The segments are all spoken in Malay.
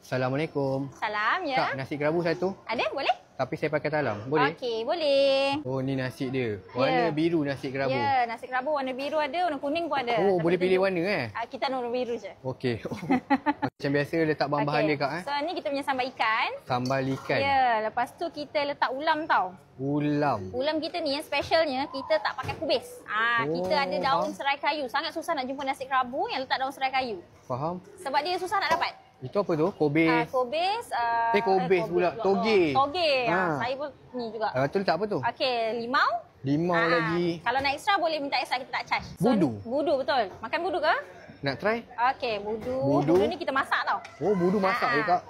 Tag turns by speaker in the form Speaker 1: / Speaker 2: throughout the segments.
Speaker 1: Assalamualaikum.
Speaker 2: Salam, ya.
Speaker 1: Kak, nasi kerabu satu.
Speaker 2: Ada, boleh?
Speaker 1: Tapi saya pakai talam. Boleh?
Speaker 2: Okey, boleh.
Speaker 1: Oh, ni nasi dia. Warna biru nasi kerabu.
Speaker 2: Ya, nasi kerabu warna biru ada, warna kuning pun ada.
Speaker 1: Oh,
Speaker 2: Tapi
Speaker 1: boleh
Speaker 2: kita
Speaker 1: pilih warna
Speaker 2: kita warna biru je.
Speaker 1: Okey. Macam biasa letak bahan-bahan dia kak
Speaker 2: So, ni kita punya sambal ikan.
Speaker 1: Sambal ikan.
Speaker 2: Ya, lepas tu kita letak ulam tau.
Speaker 1: Ulam.
Speaker 2: Ulam kita ni yang specialnya kita tak pakai kubis. Kita ada daun serai kayu. Sangat susah nak jumpa nasi kerabu yang letak daun serai kayu.
Speaker 1: Faham?
Speaker 2: Sebab dia susah nak dapat.
Speaker 1: Itu apa tu? Kobis.
Speaker 2: Kobis.
Speaker 1: Kobis pula. Toge.
Speaker 2: Toge. Saya pun ni juga.
Speaker 1: Tu letak apa tu?
Speaker 2: Okey, limau.
Speaker 1: Limau lagi.
Speaker 2: Kalau nak ekstra boleh minta ekstra, kita tak charge.
Speaker 1: Budu?
Speaker 2: Budu, betul. Makan budu ke?
Speaker 1: Nak try?
Speaker 2: Okey, budu ni kita masak tau.
Speaker 1: Oh, budu masak je kak.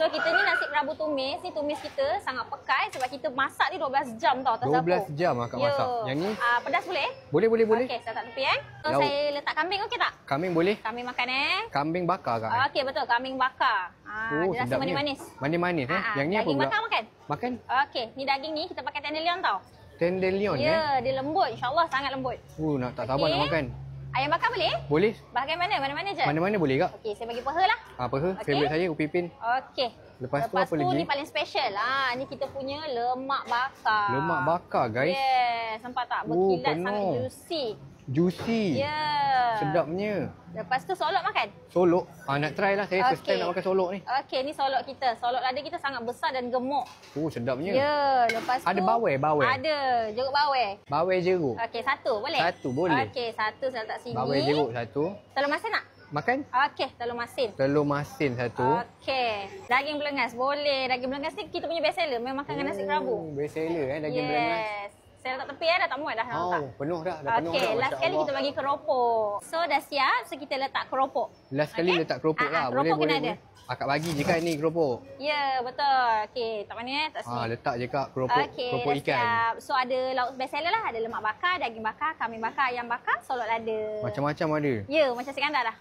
Speaker 2: So kita ni nasi kerabu tumis. Ni tumis kita sangat pekai sebab kita masak ni 12 jam tau atas dapur.
Speaker 1: 12 jam kak masak. Yang ni?
Speaker 2: Pedas boleh?
Speaker 1: Boleh.
Speaker 2: Okey, saya tak tepi So saya letak kambing okey tak?
Speaker 1: Kambing boleh?
Speaker 2: Kambing makan
Speaker 1: Kambing bakar kak?
Speaker 2: Okey, betul. Kambing bakar. Dia rasa manis-manis.
Speaker 1: Manis-manis Yang ni apa pula?
Speaker 2: Daging bakar makan?
Speaker 1: Makan?
Speaker 2: Okey, ni daging ni kita pakai tenderloin tau.
Speaker 1: Tenderloin
Speaker 2: Ya, dia lembut. InsyaAllah sangat lembut.
Speaker 1: Nak tak sabar nak makan.
Speaker 2: Ayam bakar boleh?
Speaker 1: Boleh.
Speaker 2: Bahagian mana? Mana-mana je?
Speaker 1: Mana-mana boleh kak.
Speaker 2: Okey, saya bagi peha lah.
Speaker 1: Peha? Favourite saya ubi pin.
Speaker 2: Okey.
Speaker 1: Lepas tu apa lagi?
Speaker 2: Ni paling special. Ni kita punya lemak bakar.
Speaker 1: Lemak bakar guys.
Speaker 2: Yes, nampak tak? Berkilat sangat juicy.
Speaker 1: Juicy. Sedapnya.
Speaker 2: Lepas tu solok makan?
Speaker 1: Solok? Nak try lah. Saya first time nak makan solok ni.
Speaker 2: Okey, ni solok kita. Solok lada kita sangat besar dan gemuk.
Speaker 1: Sedapnya.
Speaker 2: Ya, lepas tu
Speaker 1: ada bawai?
Speaker 2: Ada, jeruk bawai.
Speaker 1: Bawai jeruk?
Speaker 2: Okey, satu boleh?
Speaker 1: Satu boleh.
Speaker 2: Okey, satu saya letak sini.
Speaker 1: Bawai jeruk satu.
Speaker 2: Telur masin tak?
Speaker 1: Makan?
Speaker 2: Okey, telur masin.
Speaker 1: Telur masin satu.
Speaker 2: Okey. Daging belengas boleh. Daging belengas ni kita punya best seller. Memang makan dengan nasi kerabu.
Speaker 1: Best seller daging belengas.
Speaker 2: Yes. Saya letak tepi dah tak muat dah.
Speaker 1: Penuh dah. Penuh dah.
Speaker 2: Okey, last sekali kita bagi keropok. So dah siap. So kita letak keropok.
Speaker 1: Last sekali letak keropok lah. Boleh.
Speaker 2: Ada.
Speaker 1: Akak bagi je kan ni keropok.
Speaker 2: Ya, betul. Okey, tak mana tak sini.
Speaker 1: Letak je kak keropok. Keropok ikan.
Speaker 2: Siap. So ada lauk best seller lah. Ada lemak bakar, daging bakar, kambing bakar, ayam bakar, solok lada.
Speaker 1: Macam-macam ada.
Speaker 2: Ya, macam Sikandar dah.